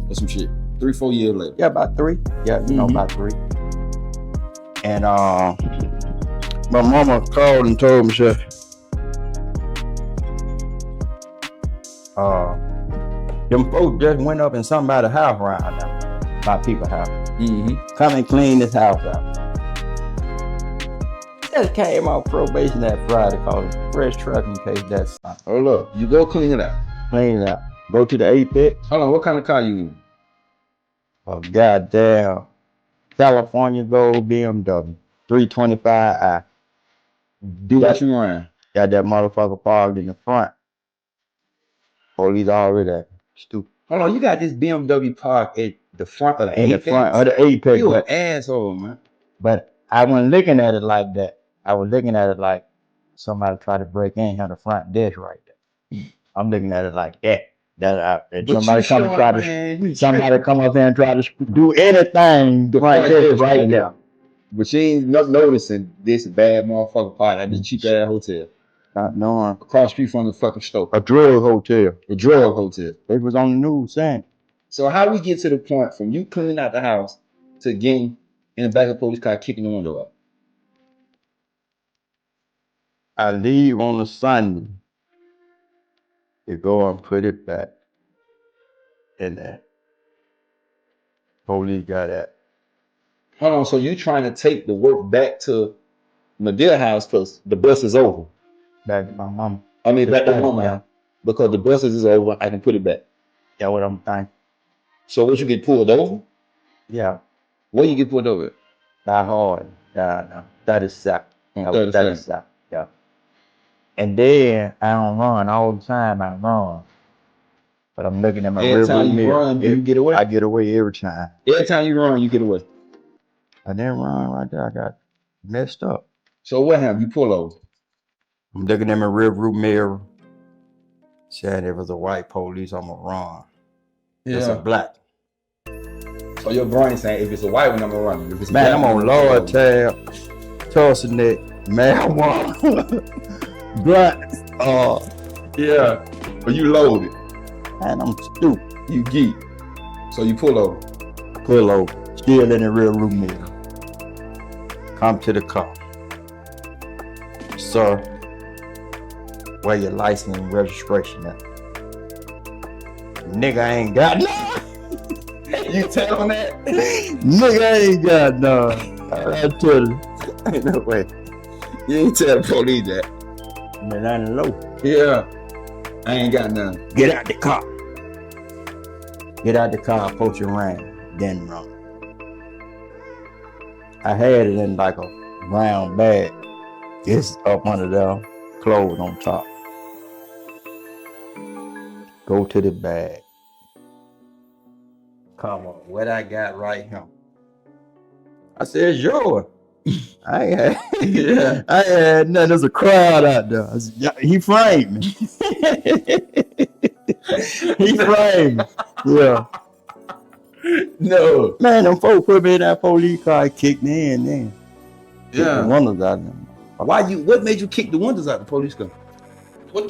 or some shit. 3-4 years later. Yeah, about 3. Yeah, you know, about 3. And my mama called and told me, she them folks just went up in somebody's house around now, my people's house. Come and clean this house out. Just came off probation that Friday, called it fresh trucking case. That's Hold up, you go clean it out. clean it out. Go to the Apex. Hold on, what kind of car you in? Oh goddamn, California Gold BMW 325i. Do what you run. Got that motherfucker parked in the front. Police already there. Stupid. Hold on, you got this BMW parked at the front of the In Apex? the front of the Apex. You an asshole, man. But I wasn't looking at it like that. I was looking at it like somebody tried to break in, had the front desk right there. I'm looking at it like that. That somebody come and try to, somebody come up there and try to do anything. The front desk right there. But you ain't noticing this bad motherfucker park at the cheap ass hotel. Not knowing. Across the street from the fucking store. A drug hotel. A drug hotel. It was on the news saying. So how we get to the point from you cleaning out the house to getting in the back of the police car kicking the window up? I leave on a Sunday to go and put it back in there. Police got that. Hold on, so you trying to take the work back to Medea house because the bus is over? Back to my mama. I mean, back to mama house. Because the bus is over, I can put it back. Yeah, what I'm thinking. So what, you get pulled over? Yeah. Where you get pulled over? Not hard. No. 37. 37. Yeah. And then I don't run all the time. I run. But I'm looking at my every time you mirror. run, you get away? I get away every time. Every time you run, you get away. I didn't run right there. I got messed up. So what happened? You pull over. I'm looking at my rearview mirror. Said it was a white police, I'm gonna run. It's a black. So your brain saying if it's a white one, I'm gonna run. If it's man, black, I'm on lower tab, Tulsa neck, marijuana, black. Yeah. But you loaded. Man, I'm stupid. You geek. So you pull over. Pull over. Still in the rearview mirror. Come to the car. Sir, where your license and registration at? Nigga, I ain't got none. You tell him that? Nigga, I ain't got none. I tell you. Ain't no way. You ain't tell the police that. Man, I ain't low. Yeah. I ain't got none. Get out the car. Get out the car, post your ring, then run. I had it in like a brown bag. It's up under there, clothes on top. Go to the bag. Come on, what I got right here? I said, it's yours. I ain't had, I ain't had nothing. There's a crowd out there. I said, he framed me. He framed me. Yeah. No. Man, them folks put me in that police car, kicked me in then. Yeah. The windows out there. What made you kick the windows out the police car?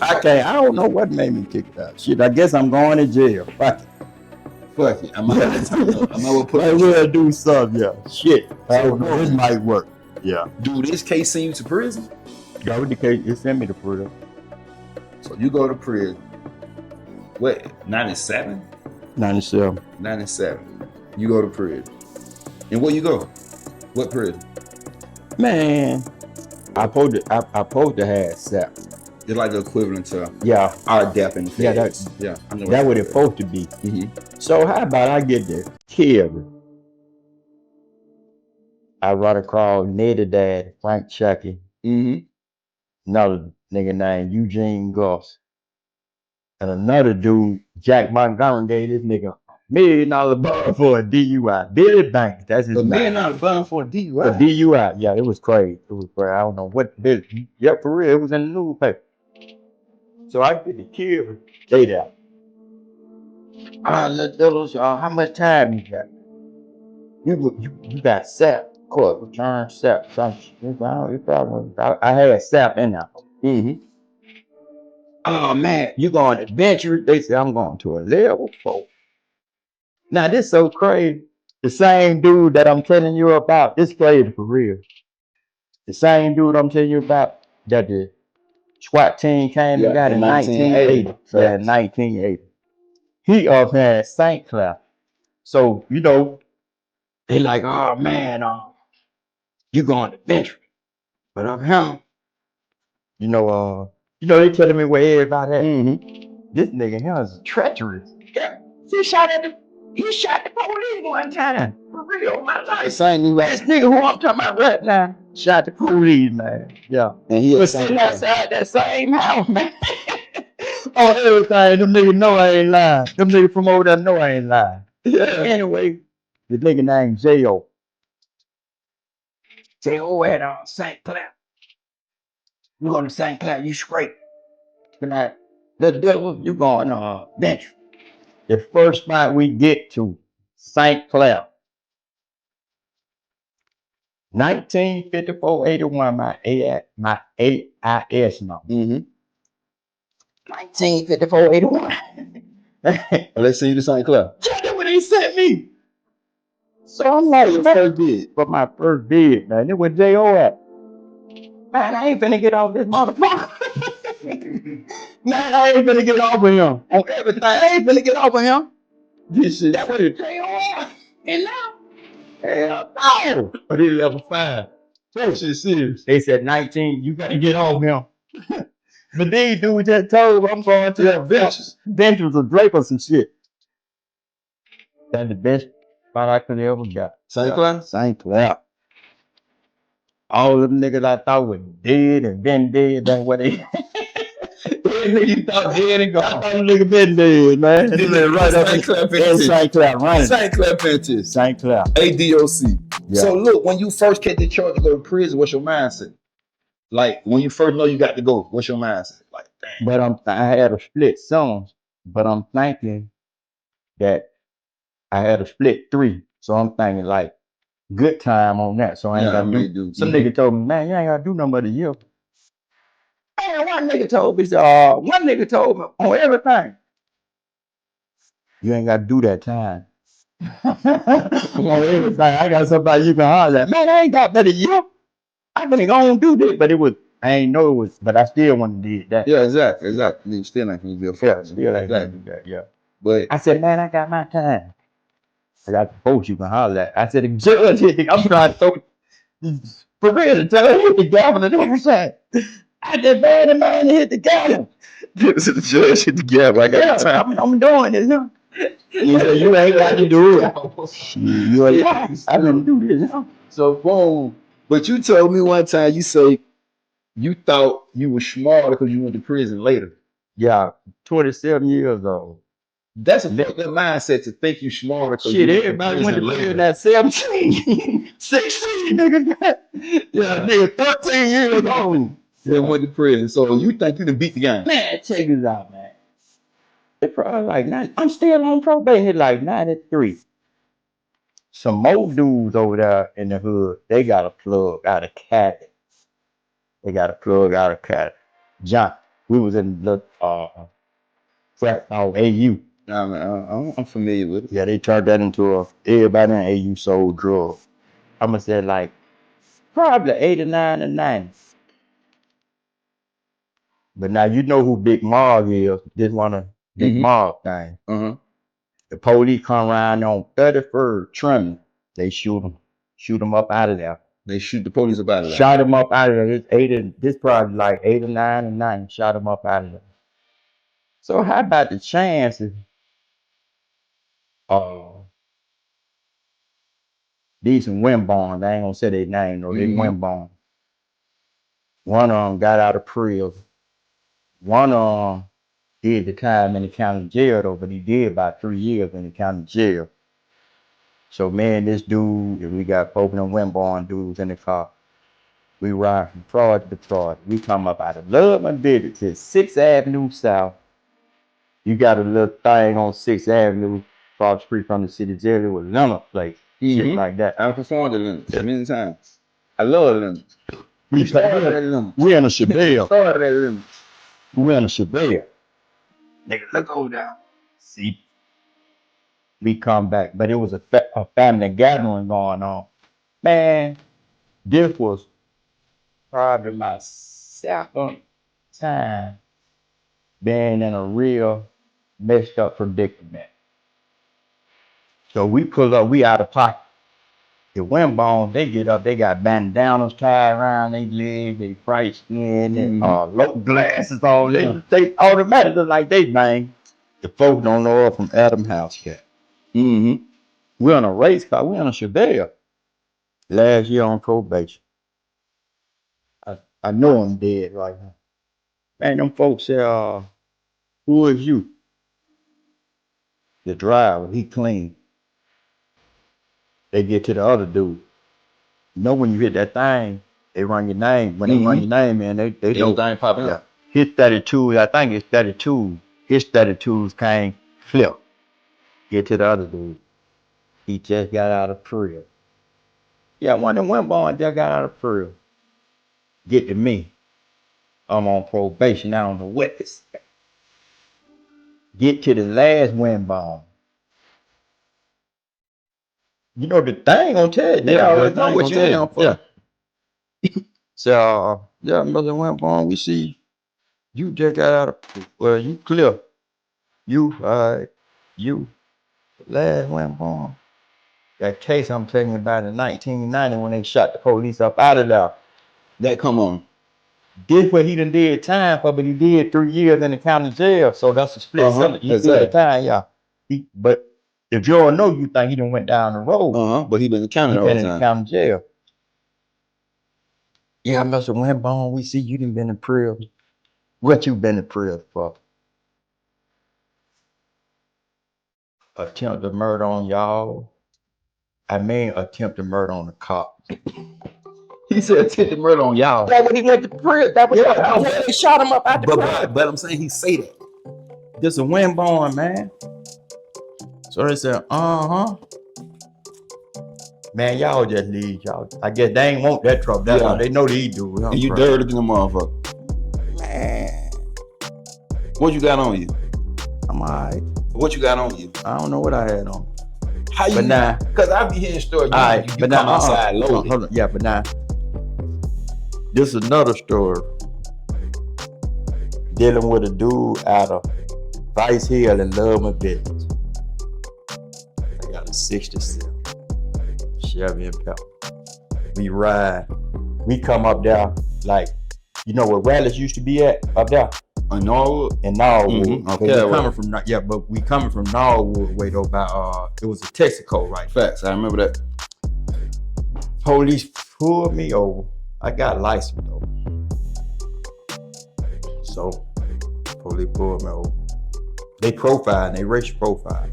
I don't know what made me kick it out. Shit, I guess I'm going to jail. Fuck it. Fuck it. I'm gonna put I will do something, yeah. Shit. I don't know. This might work. Yeah. Do this case send you to prison? That was the case. It sent me to prison. So you go to prison. What? 97? 97. 97. You go to prison. And where you go? What prison? Man, I supposed to have SAP. It's like the equivalent to our death in the Yeah, I know that what it's supposed to be. Mm-hmm. So how about I get the kid? I run across Neddy Dad, Frank Chucky, another nigga named Eugene Goss, and another dude, Jack Montgomery, gave this nigga $1 million bond for a DUI. Billy Banks, that's his name. $1 million bond for a DUI? A DUI, yeah, it was crazy. It was crazy. I don't know what Billy. Yep, for real, it was in the newspaper. So I get the kid, stay there. How much time you got? You got SAP, court return SAP. I had SAP in there. Oh man, you going to adventure? They say I'm going to a level 4. Now this so crazy. The same dude that I'm telling you about, this crazy for real. The same dude I'm telling you about that the SWAT team came and Yeah, got in in 1980. 1980. Yeah, in 1980. He up here at St. Clair. So, they like, oh man, you going to bench. But up here, you know, they telling me where everybody at. This nigga here is treacherous. Yeah. He shot the police one time. For real, my life. The same new This nigga who I'm talking about right now shot the police, man. Yeah. and he Was sitting outside that same house, man. On everything, them niggas know I ain't lying. Them niggas from over there know I ain't lying. Yeah. Anyway, the nigga named J.O. J.O. at St. Clair. You going to St. Clair, you straight. Tonight, the devil, you going bench. The first spot we get to, St. Clair. 1954-81, my AIS number. 1954-81. Let's see you to St. Clair. That's what they sent me. So I'm like, Your first bid. for my first bid, man. It was J.O. at. Man, I ain't finna get off this motherfucker. Man, I ain't finna get off of him. On everything, I ain't finna get off of him. This is that was J.O. at. And now, hell no. But he level 5. That shit serious. They said 19, you gotta get off him. But these dudes just told me I'm going to the benches of Drapers and shit. That's the best spot I could ever got. St. Clair? St. Clair. All them niggas I thought was dead and been dead, that's what they. You thought dead and gone. I thought them niggas been dead, man. They live right up in St. Clair, running. St. Clair benches. St. Clair. ADOC. Yeah. So look, when you first get the charge to go to prison, what's your mindset? Like when you first know you got to go, what's your mindset? Like, damn. But I had a split song, but I'm thinking that I had a split 3. So I'm thinking like good time on that. So I ain't gotta do. Some nigga told me, man, you ain't gotta do nothing but a year. Man, one nigga told me on everything. You ain't gotta do that time. On everything. I got somebody you can holler at. Man, I ain't got but a year. I been gonna do this, but I ain't know it was, but I still want to do that. Yeah, exactly. You still ain't gonna be a Yeah, still ain't gonna do that, yeah. But I said, man, I got my time. I got the folks you can holler at. I said, the judge, I'm trying to throw for real, the judge hit the gavel and everything. I just bad the man to hit the gavel. so the judge hit the gavel. I got the time. I'm doing this. Huh? He said, you ain't got to do it. You I didn't do this. Huh? So boom. But you told me one time, you say you thought you were smarter because you went to prison later. Yeah, 27 years old. That's a good mindset to think you smarter. Shit, everybody went to prison at 17, 16, nigga. Yeah, nigga, 13 years old. They went to prison. So you think you done beat the game? Man, check this out, man. It's probably like I'm still on probation. It's like 93. Some more dudes over there in the hood, they got a plug out of Cali. John, we was in the frat called AU. I'm familiar with it. Yeah, they turned that into everybody in AU sold drugs. I'm gonna say like probably 89 and 90. But now you know who Big Marv is. This one of Big Marv thing. The police come around on 33rd trimming. They shoot him up out of there. They shoot the police up out of there. Shot him up out of there. This probably like 89 and 9. Shot him up out of there. So how about the chances? These some Wimborn. I ain't gonna say their name though. They Wimborn. One of them got out of prison. One of them did the time in the county jail though, but he did about 3 years in the county jail. So me and this dude, we got both of them Wimborn dudes in the car. We ride from fraud to fraud. We come up out of Love and Bitter to 6th Avenue South. You got a little thing on 6th Avenue, across the street from the city jail. It was Lemon place, shit like that. I performed at Lemon many times. I love Lemon. We in a Chevelle. We in a Chevelle. Nigga, look over there. See, We come back, but it was a family gathering going on. Man, this was probably my second time being in a real messed up predicament. So we pull up, we out of pocket. The Wimbones, they get up, they got bandanas tied around their legs, they bright skin, and low glasses on. They automatically look like they bang. The folks don't know her from Adam House yet. We're on a race car, we're on a Chevelle. Last year on probation. I know I'm dead right now. Man, them folks say, who is you? The driver, he clean. They get to the other dude. You know when you hit that thing, they run your name. When they run your name, man, they Thing popping up. His 32, I think it's 32. His 32s came flip. Get to the other dude. He just got out of prison. Yeah, one of them Wimbones just got out of prison. Get to me. I'm on probation now on the witness. Get to the last Wimbone. You know the thing gonna tell you. They already know what you're in for. Yeah. So yeah, Mother Wimbone, we see you just got out of you clear. You you last Wimbone. That case I'm telling you about in 1990 when they shot the police up out of there. That come on. This what he done did time for, but he did 3 years in the county jail. So that's a split sentence. He did the time, yeah. But if you don't know, you think he done went down the road. But he been in the county the whole time. In the county jail. Yeah, Mr. Wimbone, we see you done been in prison. What you been in prison for? Attempted murder on y'all. I mean attempted murder on the cop. He said attempted murder on y'all. That's what he went to prison. That was when they shot him up out the prison. But I'm saying he say that. This a Wimbone, man. So they said, man, y'all just leave y'all. I guess they ain't want that trouble. That's how they know they do. And you dirty than a motherfucker. Man. What you got on you? I'm alright. What you got on you? I don't know what I had on. How you? But now, because I be hearing stories. Alright, you but come now outside loaded. Hold on. Yeah, but now this is another story. Dealing with a dude out of Vice Hill in Lubbock Village. I got a 67 Chevy Impala. We ride. We come up there like, you know where rallies used to be at up there? In Norwood? In Norwood. Okay. We coming from Norwood way though by it was a Texaco, right? Facts. I remember that. Police pulled me over. I got license though. So police pulled me over. They profiled, they racial profile.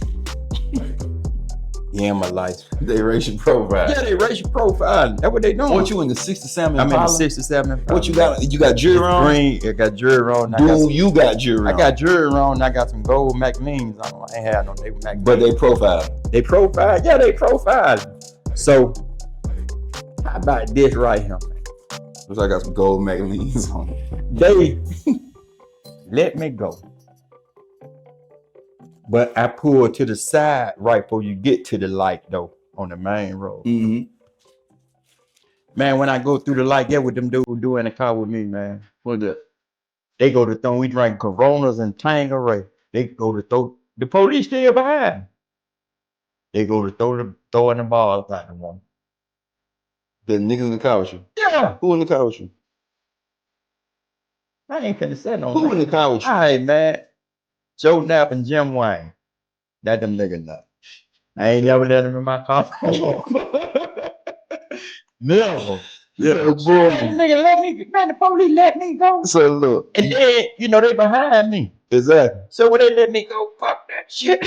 Yeah, my license. They racial profile. Yeah, they racial profiling. That's what they doing. Weren't you in the 67 Impala? I'm in the 67 Impala. What you got? You got jewelry on? Green. I got jewelry on. Dude, you got jewelry on. I got jewelry on. And I got some gold McLeans on. I ain't had no McLeans. But they profile. They profile. Yeah, they profile. So how about this right here? Looks like I got some gold McLeans on. They let me go. But I pulled to the side right before you get to the light though, on the main road. Man, when I go through the light, get what them dudes do in the car with me, man. What that? They go to throw, we drink Coronas and Tanqueray. They go to throw, the police still behind. They go to throwing the balls out the one. The niggas in the car with you? Yeah. Who in the car with you? I ain't finna say no. Who in the car with you? All right, man. Joe Knapp and Jim Wayne. That them niggas know. I ain't never let them in my car. No. Yeah, boy. Nigga, let me, man, the police let me go. So look. And then, you know, they behind me. Exactly. So when they let me go, fuck that shit.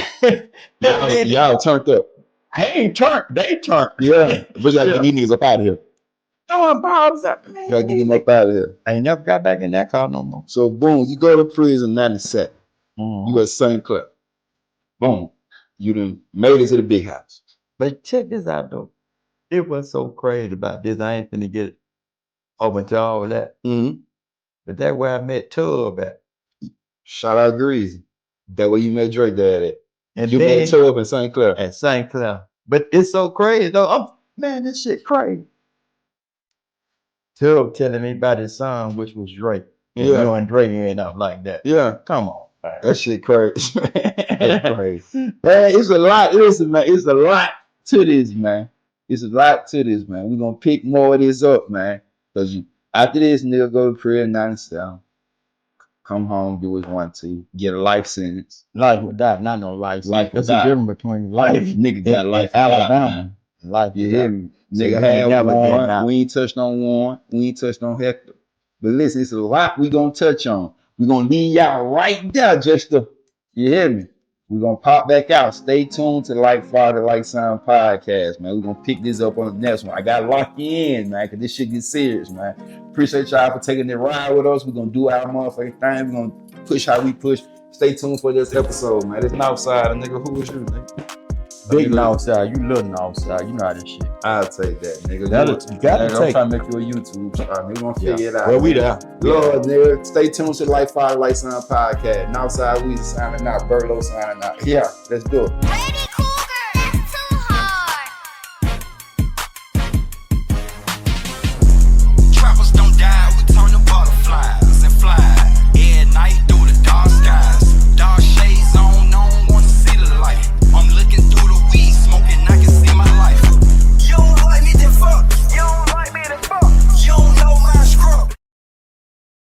Y'all turned up. I ain't turned, they turned. Yeah. But y'all get these niggas up out of here. Throwing balls up, man. Y'all get them up out of here. I ain't never got back in that car no more. So boom, you go to prison 97. You at St. Clair. Boom. You done made it to the big house. But check this out though. It was so crazy about this. I ain't finna get over to all of that. But that's where I met Tub at. Shout out Greasy. That where you met Drake dad at. And You made a tour up in St. Clair. At St. Clair. But it's so crazy though. Man, this shit crazy. Tub telling me about his son, which was Drake. Yeah. You and Drake end up like that. Yeah. Come on, man. That shit crazy. That's crazy. Man, it's a lot. Listen, man, it's a lot to this, man. It's a lot to this, man. We're gonna pick more of this up, man. Cause after this, nigga go to prison 97. Come home, do his 1 2, get a life sentence. Life or die, not no life. Life or That's die. the difference between life. Nigga got life in or die, Alabama. man. Life. You hear me? So Nigga you had never get Warren. out. We ain't touched on Warren. We ain't touched on Hector. But listen, it's a lot we gonna touch on. We gonna leave y'all right there just to, you hear me? We gonna pop back out. Stay tuned to Like Father, Like Son podcast, man. We gonna pick this up on the next one. I gotta lock you in, man, cause this shit get serious, man. Appreciate y'all for taking the ride with us. We gonna do our motherfucking thing. We gonna push how we push. Stay tuned for this episode, man. It's Northside, nigga. Who was you, nigga? Big Northside, you little Northside, you know how this shit. I'll take that, nigga. You gotta take. I'm trying to make you a YouTube star. Nigga, gonna figure it out. Well, we there. Lord, nigga. Stay tuned to Like Father, Like Son podcast. Northside Weezy signing out. Burt signing out. Yeah, let's do it.